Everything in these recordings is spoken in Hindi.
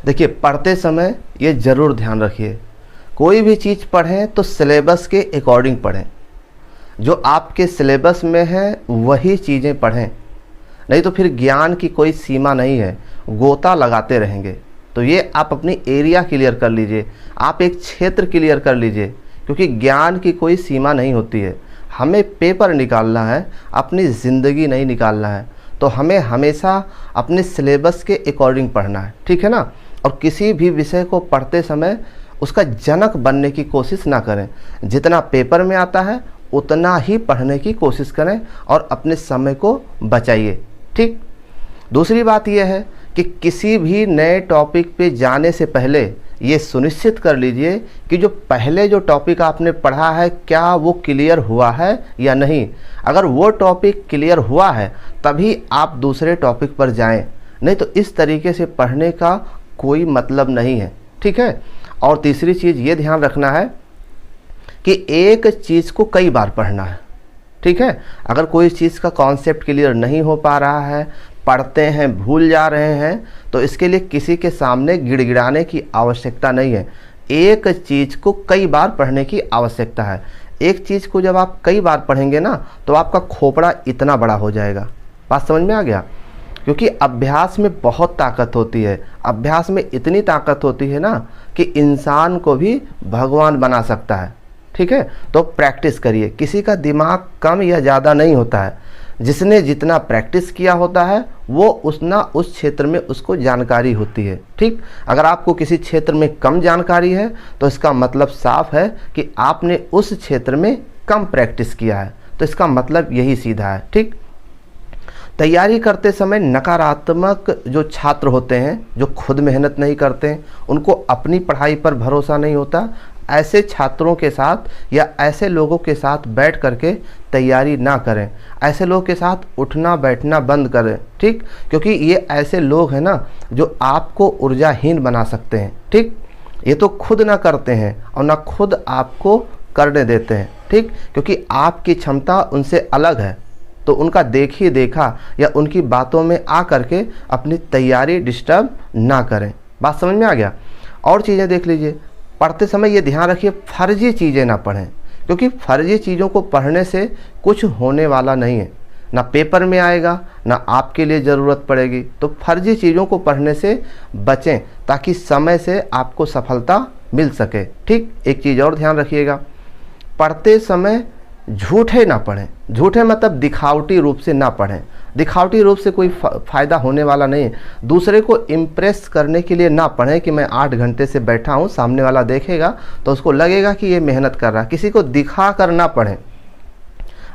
देखिए, पढ़ते समय ये ज़रूर ध्यान रखिए, कोई भी चीज़ पढ़ें तो सिलेबस के अकॉर्डिंग पढ़ें। जो आपके सिलेबस में है वही चीज़ें पढ़ें, नहीं तो फिर ज्ञान की कोई सीमा नहीं है, गोता लगाते रहेंगे। तो ये आप अपनी एरिया क्लियर कर लीजिए, आप एक क्षेत्र क्लियर कर लीजिए, क्योंकि ज्ञान की कोई सीमा नहीं होती है। हमें पेपर निकालना है, अपनी ज़िंदगी नहीं निकालना है। तो हमें हमेशा अपने सिलेबस के अकॉर्डिंग पढ़ना है, ठीक है ना। और किसी भी विषय को पढ़ते समय उसका जनक बनने की कोशिश ना करें। जितना पेपर में आता है उतना ही पढ़ने की कोशिश करें और अपने समय को बचाइए, ठीक। दूसरी बात यह है कि किसी भी नए टॉपिक पे जाने से पहले ये सुनिश्चित कर लीजिए कि जो पहले जो टॉपिक आपने पढ़ा है क्या वो क्लियर हुआ है या नहीं। अगर वो टॉपिक क्लियर हुआ है तभी आप दूसरे टॉपिक पर जाएं, नहीं तो इस तरीके से पढ़ने का कोई मतलब नहीं है, ठीक है। और तीसरी चीज़ ये ध्यान रखना है कि एक चीज़ को कई बार पढ़ना है, ठीक है। अगर कोई चीज़ का कॉन्सेप्ट क्लियर नहीं हो पा रहा है, पढ़ते हैं भूल जा रहे हैं, तो इसके लिए किसी के सामने गिड़गिड़ाने की आवश्यकता नहीं है। एक चीज़ को कई बार पढ़ने की आवश्यकता है। एक चीज़ को जब आप कई बार पढ़ेंगे ना तो आपका खोपड़ा इतना बड़ा हो जाएगा। बात समझ में आ गया? क्योंकि अभ्यास में बहुत ताकत होती है। अभ्यास में इतनी ताकत होती है ना कि इंसान को भी भगवान बना सकता है, ठीक है। तो प्रैक्टिस करिए। किसी का दिमाग कम या ज़्यादा नहीं होता है, जिसने जितना प्रैक्टिस किया होता है वो उस क्षेत्र में उसको जानकारी होती है, ठीक। अगर आपको किसी क्षेत्र में कम जानकारी है तो इसका मतलब साफ है कि आपने उस क्षेत्र में कम प्रैक्टिस किया है। तो इसका मतलब यही सीधा है, ठीक। तैयारी करते समय नकारात्मक जो छात्र होते हैं, जो खुद मेहनत नहीं करते हैं, उनको अपनी पढ़ाई पर भरोसा नहीं होता, ऐसे छात्रों के साथ या ऐसे लोगों के साथ बैठ करके तैयारी ना करें। ऐसे लोगों के साथ उठना बैठना बंद करें, ठीक। क्योंकि ये ऐसे लोग हैं ना जो आपको ऊर्जाहीन बना सकते हैं, ठीक। ये तो खुद ना करते हैं और ना खुद आपको करने देते हैं, ठीक। क्योंकि आपकी क्षमता उनसे अलग है, तो उनका देखा या उनकी बातों में आ करके अपनी तैयारी डिस्टर्ब ना करें। बात समझ में आ गया? और चीज़ें देख लीजिए, पढ़ते समय ये ध्यान रखिए फर्जी चीज़ें ना पढ़ें, क्योंकि फर्जी चीज़ों को पढ़ने से कुछ होने वाला नहीं है। ना पेपर में आएगा, ना आपके लिए ज़रूरत पड़ेगी। तो फर्जी चीज़ों को पढ़ने से बचें ताकि समय से आपको सफलता मिल सके, ठीक। एक चीज़ और ध्यान रखिएगा, पढ़ते समय झूठे ना पढ़ें। झूठे मतलब दिखावटी रूप से ना पढ़ें। दिखावटी रूप से कोई फ़ायदा होने वाला नहीं है। दूसरे को इम्प्रेस करने के लिए ना पढ़ें कि मैं 8 घंटे से बैठा हूँ, सामने वाला देखेगा तो उसको लगेगा कि ये मेहनत कर रहा है। किसी को दिखा कर ना पढ़ें।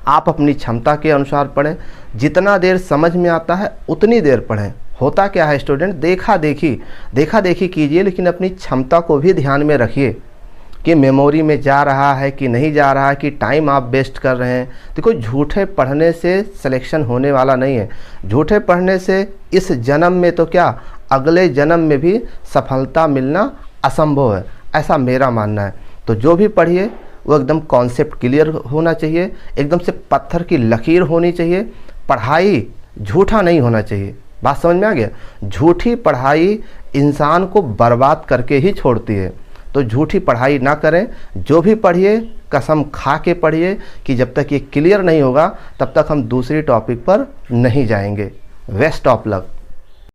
आप अपनी क्षमता के अनुसार पढ़ें। जितना देर समझ में आता है उतनी देर पढ़ें। होता क्या है स्टूडेंट, देखा देखी कीजिए, लेकिन अपनी क्षमता को भी ध्यान में रखिए कि मेमोरी में जा रहा है कि नहीं जा रहा है, कि टाइम आप वेस्ट कर रहे हैं। देखो, झूठे पढ़ने से सिलेक्शन होने वाला नहीं है। झूठे पढ़ने से इस जन्म में तो क्या, अगले जन्म में भी सफलता मिलना असंभव है, ऐसा मेरा मानना है। तो जो भी पढ़िए वो एकदम कॉन्सेप्ट क्लियर होना चाहिए, एकदम से पत्थर की लकीर होनी चाहिए। पढ़ाई झूठा नहीं होना चाहिए। बात समझ में आ गया? झूठी पढ़ाई इंसान को बर्बाद करके ही छोड़ती है। तो झूठी पढ़ाई ना करें। जो भी पढ़िए कसम खा के पढ़िए कि जब तक ये क्लियर नहीं होगा तब तक हम दूसरी टॉपिक पर नहीं जाएंगे। Best of luck.